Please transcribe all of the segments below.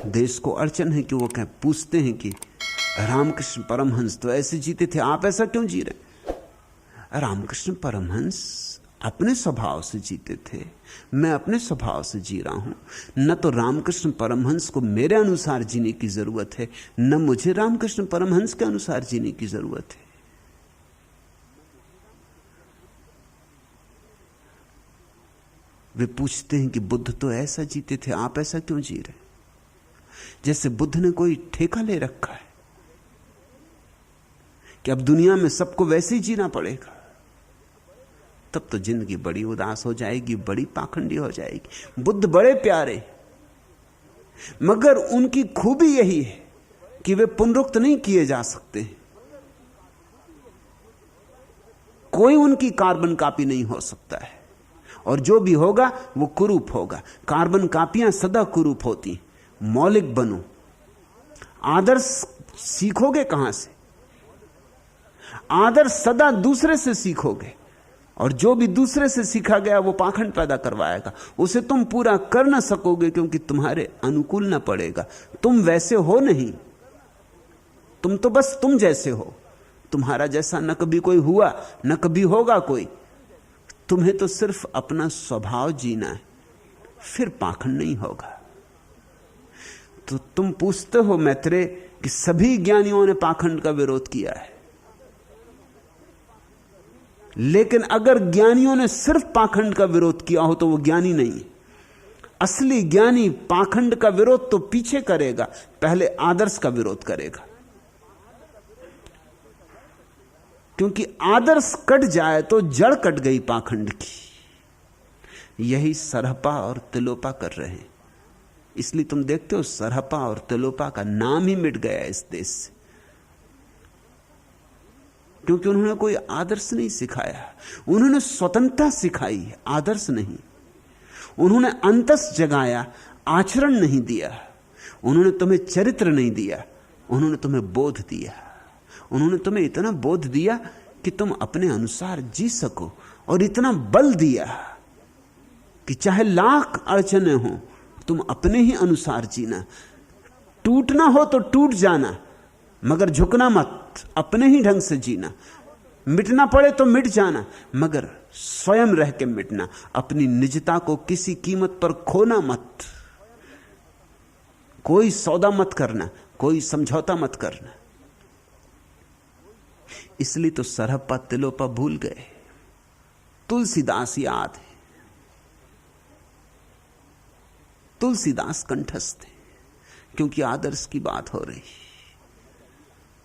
देश को अड़चन है कि वो कह पूछते हैं कि रामकृष्ण परमहंस तो ऐसे जीते थे, आप ऐसा क्यों जी रहे? रामकृष्ण परमहंस अपने स्वभाव से जीते थे, मैं अपने स्वभाव से जी रहा हूं। न तो रामकृष्ण परमहंस को मेरे अनुसार जीने की जरूरत है, न मुझे रामकृष्ण परमहंस के अनुसार जीने की जरूरत है। वे पूछते हैं कि बुद्ध तो ऐसा जीते थे, आप ऐसा क्यों जी रहे? जैसे बुद्ध ने कोई ठेका ले रखा है कि अब दुनिया में सबको वैसे ही जीना पड़ेगा। तब तो जिंदगी बड़ी उदास हो जाएगी, बड़ी पाखंडी हो जाएगी। बुद्ध बड़े प्यारे, मगर उनकी खूबी यही है कि वे पुनरुक्त नहीं किए जा सकते। कोई उनकी कार्बन कॉपी नहीं हो सकता है, और जो भी होगा वो कुरूप होगा। कार्बन कॉपियां सदा कुरूप होती। मौलिक बनो। आदर्श सीखोगे कहां से? आदर्श सदा दूसरे से सीखोगे, और जो भी दूसरे से सीखा गया वो पाखंड पैदा करवाएगा। उसे तुम पूरा कर ना सकोगे क्योंकि तुम्हारे अनुकूल ना पड़ेगा। तुम वैसे हो नहीं, तुम तो बस तुम जैसे हो। तुम्हारा जैसा न कभी कोई हुआ, न कभी होगा कोई। तुम्हें तो सिर्फ अपना स्वभाव जीना है, फिर पाखंड नहीं होगा। तो तुम पूछते हो मैत्रेय कि सभी ज्ञानियों ने पाखंड का विरोध किया है, लेकिन अगर ज्ञानियों ने सिर्फ पाखंड का विरोध किया हो तो वो ज्ञानी नहीं। असली ज्ञानी पाखंड का विरोध तो पीछे करेगा, पहले आदर्श का विरोध करेगा। क्योंकि आदर्श कट जाए तो जड़ कट गई पाखंड की। यही सरहपा और तिलोपा कर रहे हैं। इसलिए तुम देखते हो सरहपा और तिलोपा का नाम ही मिट गया इस देश से, क्योंकि उन्होंने कोई आदर्श नहीं सिखाया। उन्होंने स्वतंत्रता सिखाई, आदर्श नहीं। उन्होंने अंतस जगाया, आचरण नहीं दिया। उन्होंने तुम्हें चरित्र नहीं दिया, उन्होंने तुम्हें बोध दिया। उन्होंने तुम्हें इतना बोध दिया कि तुम अपने अनुसार जी सको, और इतना बल दिया कि चाहे लाख अड़चने हो तुम अपने ही अनुसार जीना। टूटना हो तो टूट जाना, मगर झुकना मत, अपने ही ढंग से जीना। मिटना पड़े तो मिट जाना, मगर स्वयं रह के मिटना। अपनी निजता को किसी कीमत पर खोना मत। कोई सौदा मत करना, कोई समझौता मत करना। इसलिए तो सरहपा तिलोपा भूल गए, तुलसीदास याद है। तुलसीदास कंठस्थ है, क्योंकि आदर्श की बात हो रही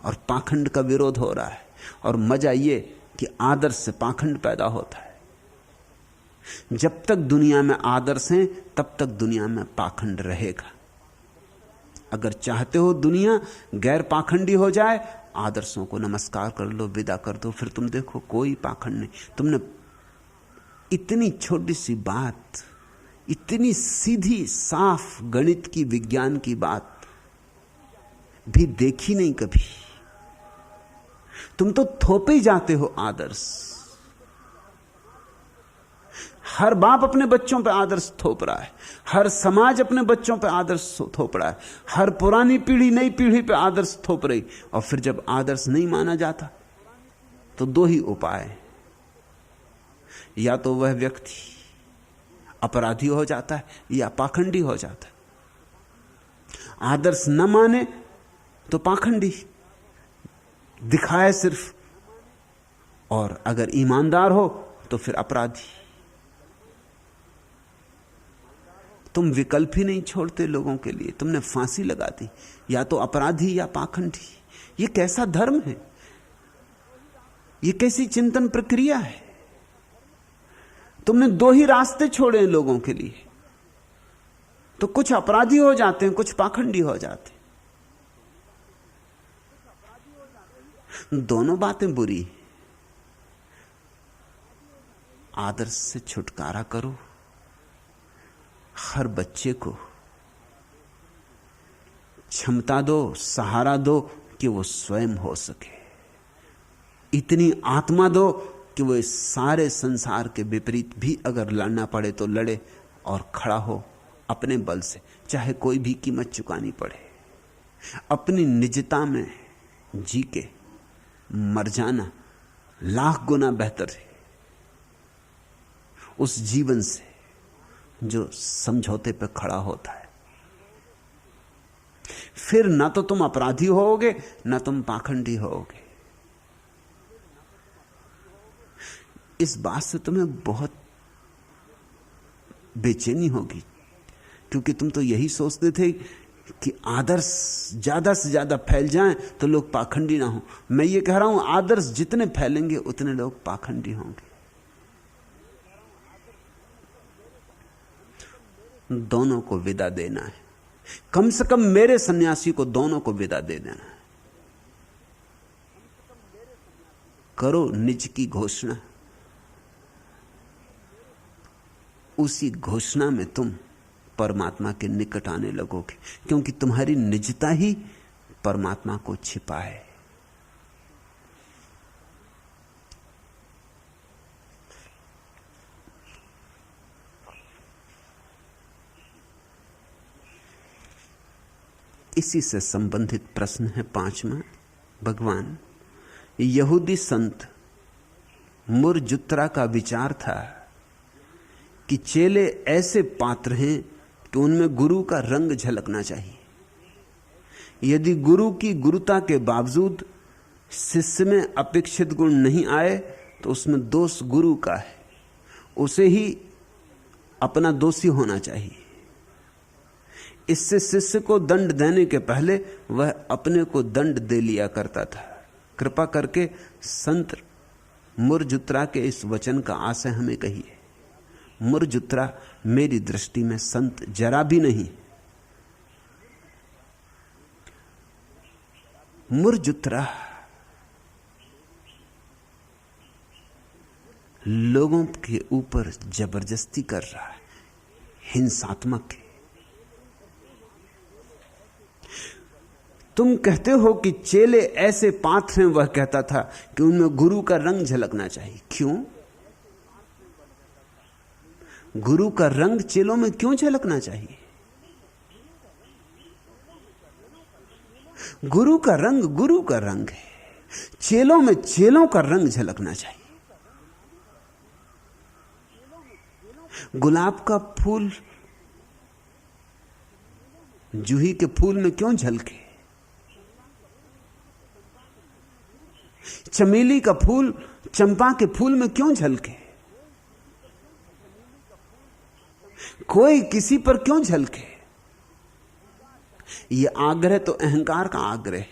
और पाखंड का विरोध हो रहा है। और मजा यह कि आदर्श से पाखंड पैदा होता है। जब तक दुनिया में आदर्श हैं तब तक दुनिया में पाखंड रहेगा। अगर चाहते हो दुनिया गैर पाखंडी हो जाए, आदर्शों को नमस्कार कर लो, विदा कर दो, फिर तुम देखो कोई पाखंड नहीं। तुमने इतनी छोटी सी बात, इतनी सीधी साफ गणित की, विज्ञान की बात भी देखी नहीं कभी। तुम तो थोपे ही जाते हो आदर्श। हर बाप अपने बच्चों पे आदर्श थोप रहा है, हर समाज अपने बच्चों पे आदर्श थोप रहा है, हर पुरानी पीढ़ी नई पीढ़ी पे आदर्श थोप रही। और फिर जब आदर्श नहीं माना जाता तो दो ही उपाय, या तो वह व्यक्ति अपराधी हो जाता है या पाखंडी हो जाता है। आदर्श न माने तो पाखंडी दिखाए सिर्फ, और अगर ईमानदार हो तो फिर अपराधी। तुम विकल्प ही नहीं छोड़ते लोगों के लिए, तुमने फांसी लगा दी, या तो अपराधी या पाखंडी। ये कैसा धर्म है? ये कैसी चिंतन प्रक्रिया है? तुमने दो ही रास्ते छोड़े हैं लोगों के लिए, तो कुछ अपराधी हो जाते हैं, कुछ पाखंडी हो जाते हैं। दोनों बातें बुरी। आदर्श से छुटकारा करो। हर बच्चे को क्षमता दो, सहारा दो कि वो स्वयं हो सके। इतनी आत्मा दो कि वो इस सारे संसार के विपरीत भी अगर लड़ना पड़े तो लड़े और खड़ा हो अपने बल से, चाहे कोई भी कीमत चुकानी पड़े। अपनी निजता में जी के मर जाना लाख गुना बेहतर है उस जीवन से जो समझौते पर खड़ा होता है। फिर ना तो तुम अपराधी होोगे, ना तुम पाखंडी होोगे। इस बात से तुम्हें बहुत बेचैनी होगी, क्योंकि तुम तो यही सोचते थे कि आदर्श ज्यादा से ज्यादा फैल जाएं तो लोग पाखंडी ना हो। मैं ये कह रहा हूं, आदर्श जितने फैलेंगे उतने लोग पाखंडी होंगे। दोनों को विदा देना है, कम से कम मेरे सन्यासी को दोनों को विदा दे देना है। करो निज की घोषणा, उसी घोषणा में तुम परमात्मा के निकट आने लगोगे, क्योंकि तुम्हारी निजता ही परमात्मा को छिपा है। इसी से संबंधित प्रश्न है 5वां। भगवान, यहूदी संत मुरजुत्रा का विचार था कि चेले ऐसे पात्र हैं कि उनमें गुरु का रंग झलकना चाहिए। यदि गुरु की गुरुता के बावजूद शिष्य में अपेक्षित गुण नहीं आए तो उसमें दोष गुरु का है, उसे ही अपना दोषी होना चाहिए। इससे शिष्य को दंड देने के पहले वह अपने को दंड दे लिया करता था। कृपा करके संत मुरजुत्रा के इस वचन का आशय हमें कहिए। मुरजुत्रा मेरी दृष्टि में संत जरा भी नहीं। मुरजुत्रा लोगों के ऊपर जबरदस्ती कर रहा है, हिंसात्मक है। तुम कहते हो कि चेले ऐसे पात्र हैं, वह कहता था कि उनमें गुरु का रंग झलकना चाहिए। क्यों? गुरु का रंग चेलों में क्यों झलकना चाहिए? गुरु का रंग है, चेलों में चेलों का रंग झलकना चाहिए। गुलाब का फूल जूही के फूल में क्यों झलके? चमेली का फूल चंपा के फूल में क्यों झलके? कोई किसी पर क्यों झलके? यह आग्रह तो अहंकार का आग्रह है।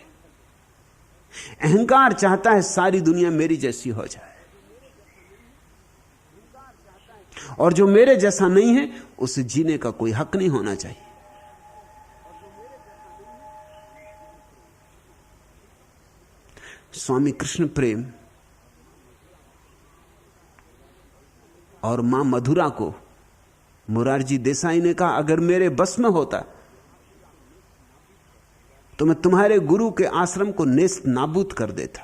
अहंकार चाहता है सारी दुनिया मेरी जैसी हो जाए, और जो मेरे जैसा नहीं है उसे जीने का कोई हक नहीं होना चाहिए। स्वामी कृष्ण प्रेम और मां मधुरा को मुरारजी देसाई ने कहा, अगर मेरे बस में होता तो मैं तुम्हारे गुरु के आश्रम को नेस्त नाबूद कर देता।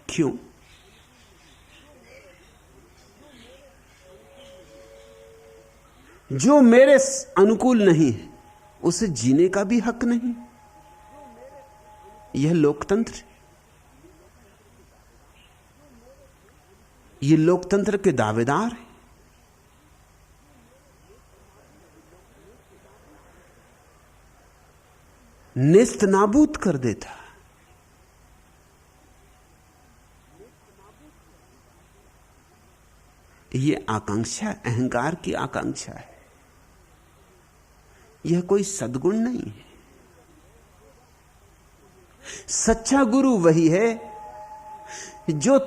क्यों? जो मेरे अनुकूल नहीं है उसे जीने का भी हक नहीं। यह लोकतंत्र, ये लोकतंत्र के दावेदार हैं। नेस्त नाबूद कर देता। ये आकांक्षा अहंकार की आकांक्षा है, यह कोई सद्गुण नहीं है। सच्चा गुरु वही है जो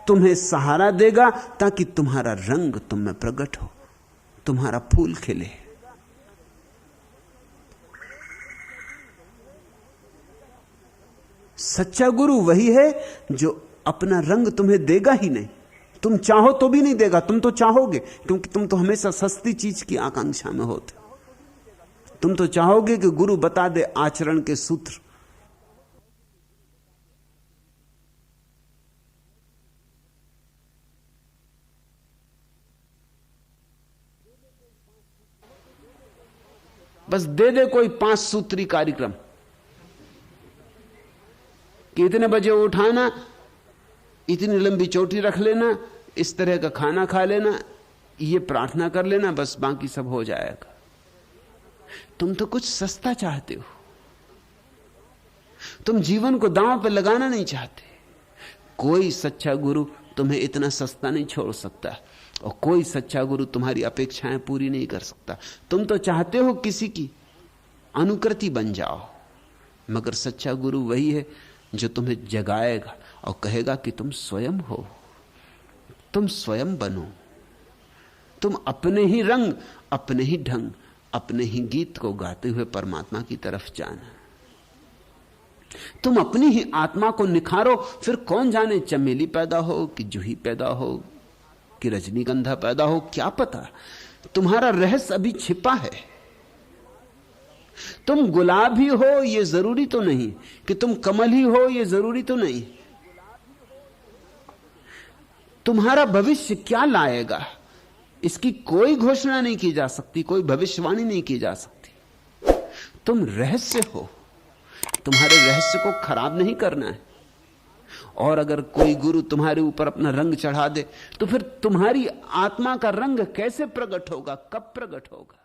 तुम्हें सहारा देगा ताकि तुम्हारा रंग तुम में प्रकट हो, तुम्हारा फूल खिले। सच्चा गुरु वही है जो अपना रंग तुम्हें देगा ही नहीं, तुम चाहो तो भी नहीं देगा। तुम तो चाहोगे, क्योंकि तुम तो हमेशा सस्ती चीज की आकांक्षा में होते। तुम तो चाहोगे कि गुरु बता दे आचरण के सूत्र। बस दे दे कोई 5 सूत्री कार्यक्रम कि इतने बजे उठाना, इतनी लंबी चोटी रख लेना, इस तरह का खाना खा लेना, ये प्रार्थना कर लेना, बस बाकी सब हो जाएगा। तुम तो कुछ सस्ता चाहते हो, तुम जीवन को दांव पर लगाना नहीं चाहते। कोई सच्चा गुरु तुम्हें इतना सस्ता नहीं छोड़ सकता, और कोई सच्चा गुरु तुम्हारी अपेक्षाएं पूरी नहीं कर सकता। तुम तो चाहते हो किसी की अनुकृति बन जाओ, मगर सच्चा गुरु वही है जो तुम्हें जगाएगा और कहेगा कि तुम स्वयं हो, तुम स्वयं बनो, तुम अपने ही रंग, अपने ही ढंग, अपने ही गीत को गाते हुए परमात्मा की तरफ जाना। तुम अपनी ही आत्मा को निखारो, फिर कौन जाने चमेली पैदा हो कि जूही पैदा हो कि रजनीगंधा पैदा हो, क्या पता। तुम्हारा रहस्य अभी छिपा है। तुम गुलाब ही हो यह जरूरी तो नहीं, कि तुम कमल ही हो यह जरूरी तो नहीं। तुम्हारा भविष्य क्या लाएगा इसकी कोई घोषणा नहीं की जा सकती, कोई भविष्यवाणी नहीं की जा सकती। तुम रहस्य हो, तुम्हारे रहस्य को खराब नहीं करना है। और अगर कोई गुरु तुम्हारे ऊपर अपना रंग चढ़ा दे तो फिर तुम्हारी आत्मा का रंग कैसे प्रकट होगा, कब प्रकट होगा?